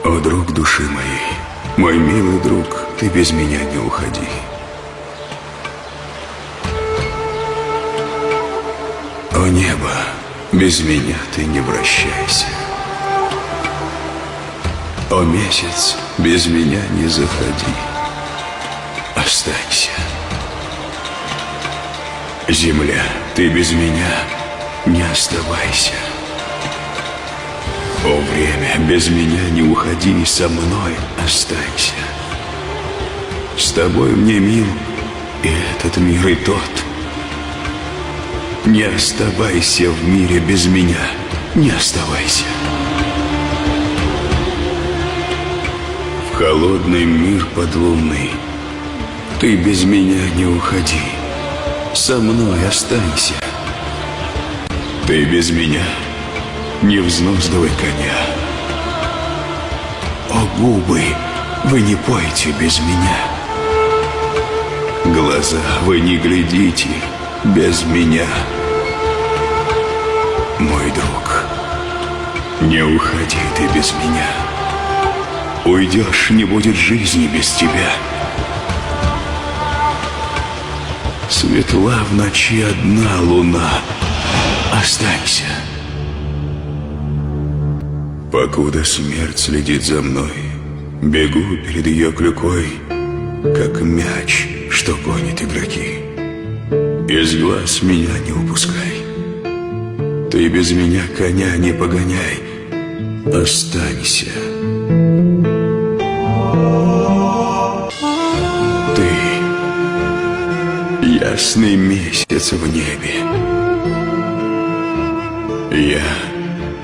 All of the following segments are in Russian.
О, друг души моей, мой милый друг, ты без меня не уходи. О, небо, без меня ты не вращайся. О, месяц, без меня не заходи. Останься. Земля, ты без меня не оставайся. О, время, без меня не уходи, со мной останься. С тобой мне мил и этот мир, и тот. Не оставайся в мире без меня, не оставайся. В холодный мир подлунный ты без меня не уходи, со мной останься. Ты без меня не взнуздывай коня. О, губы, вы не пойте без меня. Глаза, вы не глядите без меня. Мой друг, не уходи ты без меня. Уйдешь, не будет жизни без тебя. Светла в ночи одна луна. Останься. Покуда смерть следит за мной, бегу перед ее клюкой, как мяч, что гонит игроки. Из глаз меня не упускай. Ты без меня коня не погоняй. Останься. Ты ясный месяц в небе. Я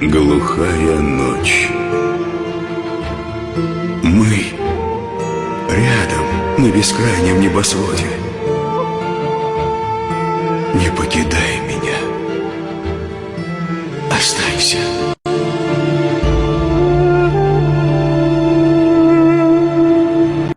глухая ночь. Мы рядом на бескрайнем небосводе. Не покидай меня. Останься.